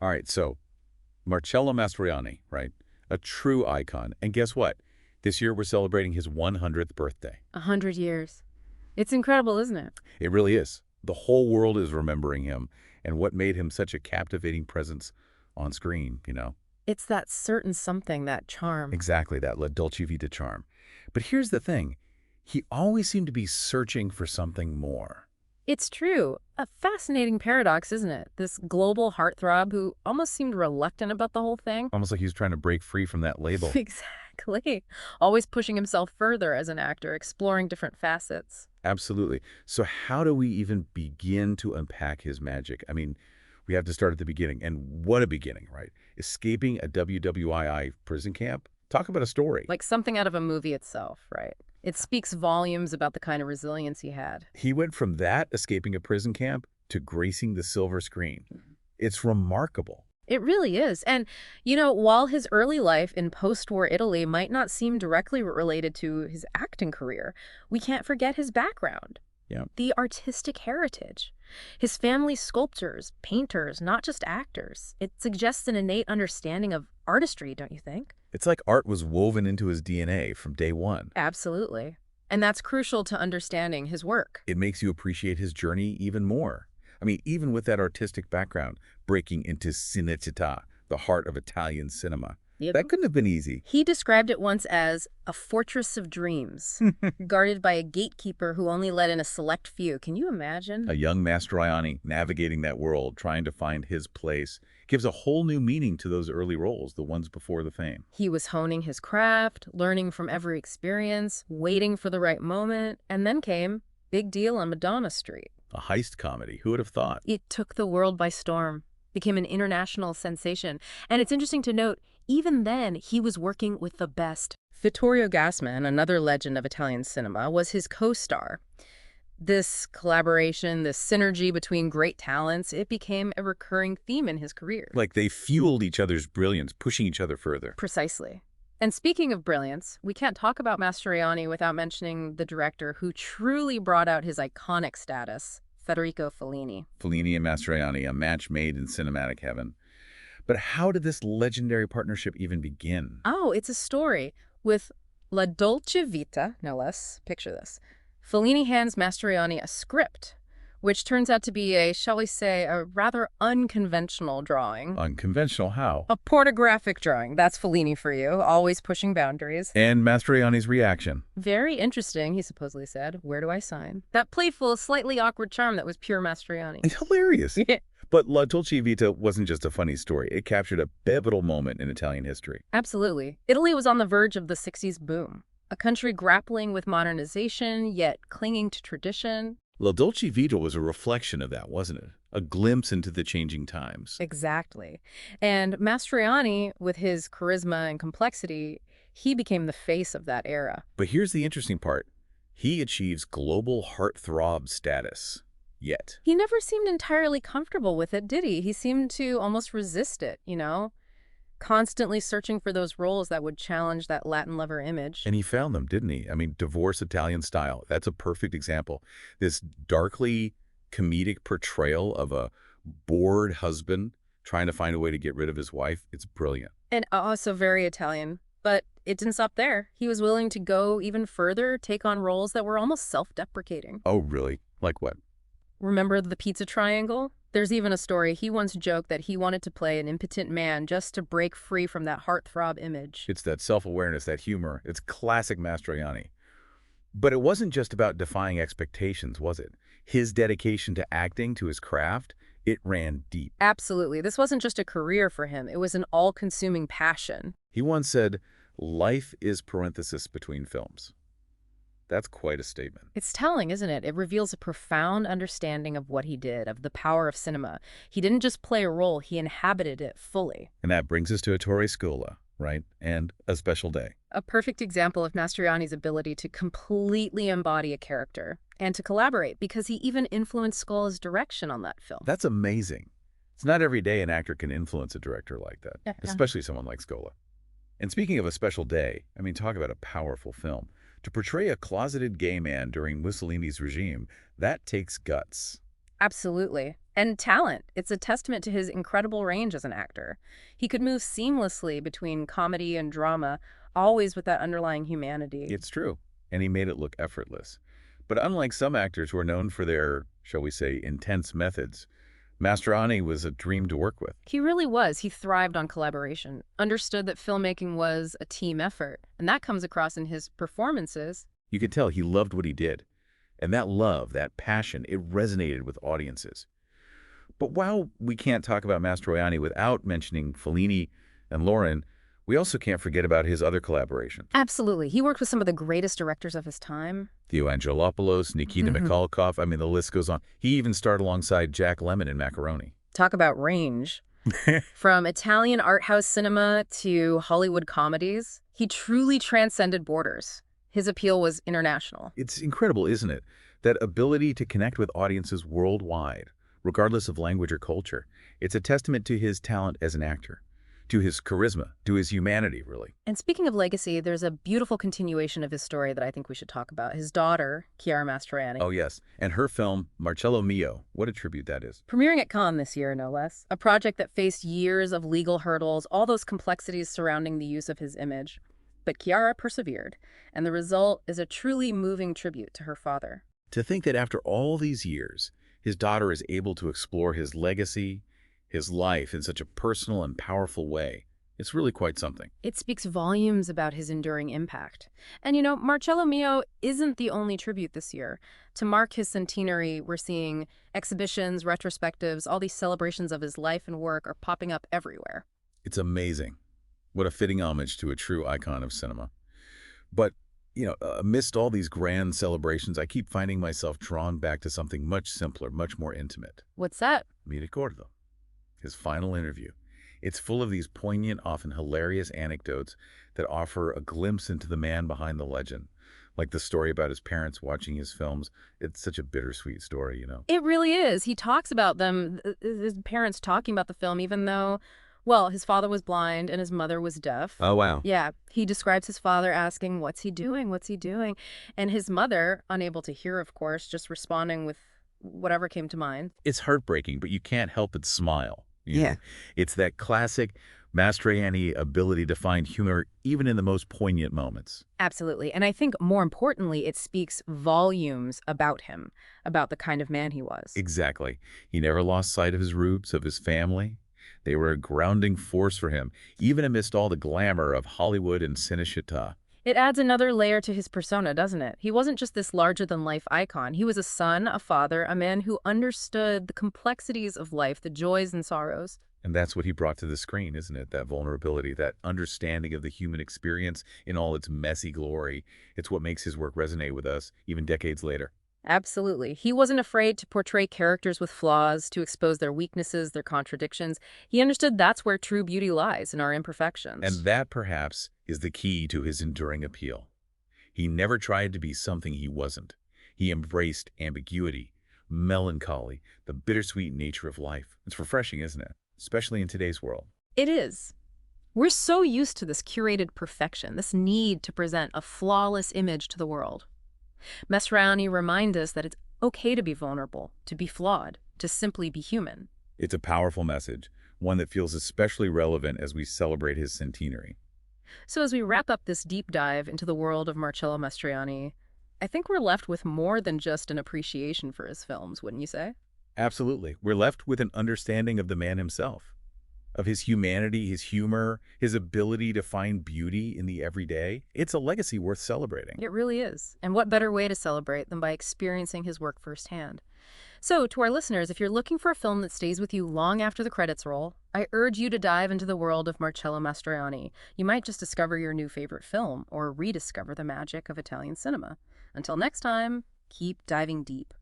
All right, so Marcello Mastroianni, right? A true icon. And guess what? This year we're celebrating his 100th birthday. 100 years. It's incredible, isn't it? It really is. The whole world is remembering him and what made him such a captivating presence on screen. It's that certain something, that charm. Exactly, that La Dolce Vita charm. But here's the thing. He always seemed to be searching for something more. It's true. A fascinating paradox, isn't it? This global heartthrob who almost seemed reluctant about the whole thing. Almost like he was trying to break free from that label. Exactly. Always pushing himself further as an actor, exploring different facets. Absolutely. So how do we even begin to unpack his magic? I mean, we have to start at the beginning. And what a beginning, right? Escaping a WWII prison camp? Talk about a story. Like something out of a movie itself, right? It speaks volumes about the kind of resilience he had. He went from that, escaping a prison camp, to gracing the silver screen. It's remarkable. It really is. And, while his early life in post-war Italy might not seem directly related to his acting career, we can't forget his background. Yeah. The artistic heritage. His family's sculptors, painters, not just actors. It suggests an innate understanding of artistry, don't you think? It's like art was woven into his DNA from day one. Absolutely. And that's crucial to understanding his work. It makes you appreciate his journey even more. I mean, even with that artistic background, breaking into Cinecittà, the heart of Italian cinema. Yep. That couldn't have been easy. He described it once as a fortress of dreams, guarded by a gatekeeper who only let in a select few. Can you imagine? A young Mastroianni navigating that world, trying to find his place, gives a whole new meaning to those early roles, the ones before the fame. He was honing his craft, learning from every experience, waiting for the right moment, and then came Big Deal on Madonna Street. A heist comedy, who would have thought? It took the world by storm, became an international sensation. And it's interesting to note, even then, he was working with the best. Vittorio Gassman, another legend of Italian cinema, was his co-star. This collaboration, this synergy between great talents, it became a recurring theme in his career. Like they fueled each other's brilliance, pushing each other further. Precisely. And speaking of brilliance, we can't talk about Mastroianni without mentioning the director who truly brought out his iconic status, Federico Fellini. Fellini and Mastroianni, a match made in cinematic heaven. But how did this legendary partnership even begin? Oh, it's a story. With La Dolce Vita, no less, picture this. Fellini hands Mastroianni a script, which turns out to be a, shall we say, a rather unconventional drawing. Unconventional how? A pornographic drawing. That's Fellini for you, always pushing boundaries. And Mastroianni's reaction. Very interesting, he supposedly said. Where do I sign? That playful, slightly awkward charm that was pure Mastroianni. It's hilarious. But La Dolce Vita wasn't just a funny story. It captured a pivotal moment in Italian history. Absolutely. Italy was on the verge of the 60s boom. A country grappling with modernization, yet clinging to tradition. La Dolce Vita was a reflection of that, wasn't it? A glimpse into the changing times. Exactly. And Mastroianni, with his charisma and complexity, he became the face of that era. But here's the interesting part. He achieves global heartthrob status. Yet. He never seemed entirely comfortable with it, did he? He seemed to almost resist it, constantly searching for those roles that would challenge that Latin lover image. And he found them, didn't he? I mean, divorce Italian style. That's a perfect example. This darkly comedic portrayal of a bored husband trying to find a way to get rid of his wife. It's brilliant. And also very Italian. But it didn't stop there. He was willing to go even further, take on roles that were almost self-deprecating. Oh, really? Like what? Remember the pizza triangle? There's even a story. He once joked that he wanted to play an impotent man just to break free from that heartthrob image. It's that self-awareness, that humor. It's classic Mastroianni. But it wasn't just about defying expectations, was it? His dedication to acting, to his craft, it ran deep. Absolutely. This wasn't just a career for him. It was an all-consuming passion. He once said, "Life is parenthesis between films." That's quite a statement. It's telling, isn't it? It reveals a profound understanding of what he did, of the power of cinema. He didn't just play a role, he inhabited it fully. And that brings us to Ettore Scola, right? And A Special Day. A perfect example of Mastroianni's ability to completely embody a character and to collaborate, because he even influenced Scola's direction on that film. That's amazing. It's not every day an actor can influence a director like that, especially someone like Scola. And speaking of A Special Day, I mean, talk about a powerful film. To portray a closeted gay man during Mussolini's regime, that takes guts. Absolutely. And talent. It's a testament to his incredible range as an actor. He could move seamlessly between comedy and drama, always with that underlying humanity. It's true, and he made it look effortless. But unlike some actors who are known for their, shall we say, intense methods, Mastroianni was a dream to work with. He really was. He thrived on collaboration, understood that filmmaking was a team effort, and that comes across in his performances. You could tell he loved what he did, and that love, that passion, it resonated with audiences. But while we can't talk about Mastroianni without mentioning Fellini and Lauren, we also can't forget about his other collaborations. Absolutely. He worked with some of the greatest directors of his time. Theo Angelopoulos, Nikita Mikhalkov, I mean, the list goes on. He even starred alongside Jack Lemmon in Macaroni. Talk about range. From Italian art house cinema to Hollywood comedies, he truly transcended borders. His appeal was international. It's incredible, isn't it? That ability to connect with audiences worldwide, regardless of language or culture. It's a testament to his talent as an actor, to his charisma, to his humanity, really. And speaking of legacy, there's a beautiful continuation of his story that I think we should talk about. His daughter, Chiara Mastroianni. Oh, yes. And her film, Marcello Mio, what a tribute that is. Premiering at Cannes this year, no less. A project that faced years of legal hurdles, all those complexities surrounding the use of his image. But Chiara persevered, and the result is a truly moving tribute to her father. To think that after all these years, his daughter is able to explore his legacy, his life in such a personal and powerful way, it's really quite something. It speaks volumes about his enduring impact. And you know, Marcello Mio isn't the only tribute this year. To mark his centenary, we're seeing exhibitions, retrospectives, all these celebrations of his life and work are popping up everywhere. It's amazing. What a fitting homage to a true icon of cinema. But, amidst all these grand celebrations, I keep finding myself drawn back to something much simpler, much more intimate. What's that? Mi ricordo. His final interview. It's full of these poignant, often hilarious anecdotes that offer a glimpse into the man behind the legend. Like the story about his parents watching his films. It's such a bittersweet story, It really is. He talks about them, his parents talking about the film, even though, well, his father was blind and his mother was deaf. Oh, wow. Yeah, he describes his father asking, "What's he doing? What's he doing?" And his mother, unable to hear, of course, just responding with whatever came to mind. It's heartbreaking, but you can't help but smile. Yeah. It's that classic Mastroianni ability to find humor even in the most poignant moments. Absolutely. And I think more importantly, it speaks volumes about him, about the kind of man he was. Exactly. He never lost sight of his roots, of his family. They were a grounding force for him, even amidst all the glamour of Hollywood and Cinecittà. It adds another layer to his persona, doesn't it? He wasn't just this larger-than-life icon. He was a son, a father, a man who understood the complexities of life, the joys and sorrows. And that's what he brought to the screen, isn't it? That vulnerability, that understanding of the human experience in all its messy glory. It's what makes his work resonate with us, even decades later. Absolutely. He wasn't afraid to portray characters with flaws, to expose their weaknesses, their contradictions. He understood that's where true beauty lies, in our imperfections. And that, perhaps, is the key to his enduring appeal. He never tried to be something he wasn't. He embraced ambiguity, melancholy, the bittersweet nature of life. It's refreshing, isn't it? Especially in today's world. It is. We're so used to this curated perfection, this need to present a flawless image to the world. Mastroianni reminds us that it's okay to be vulnerable, to be flawed, to simply be human. It's a powerful message, one that feels especially relevant as we celebrate his centenary. So as we wrap up this deep dive into the world of Marcello Mastroianni, I think we're left with more than just an appreciation for his films, wouldn't you say? Absolutely. We're left with an understanding of the man himself, of his humanity, his humor, his ability to find beauty in the everyday. It's a legacy worth celebrating. It really is. And what better way to celebrate than by experiencing his work firsthand? So, to our listeners, if you're looking for a film that stays with you long after the credits roll, I urge you to dive into the world of Marcello Mastroianni. You might just discover your new favorite film or rediscover the magic of Italian cinema. Until next time, keep diving deep.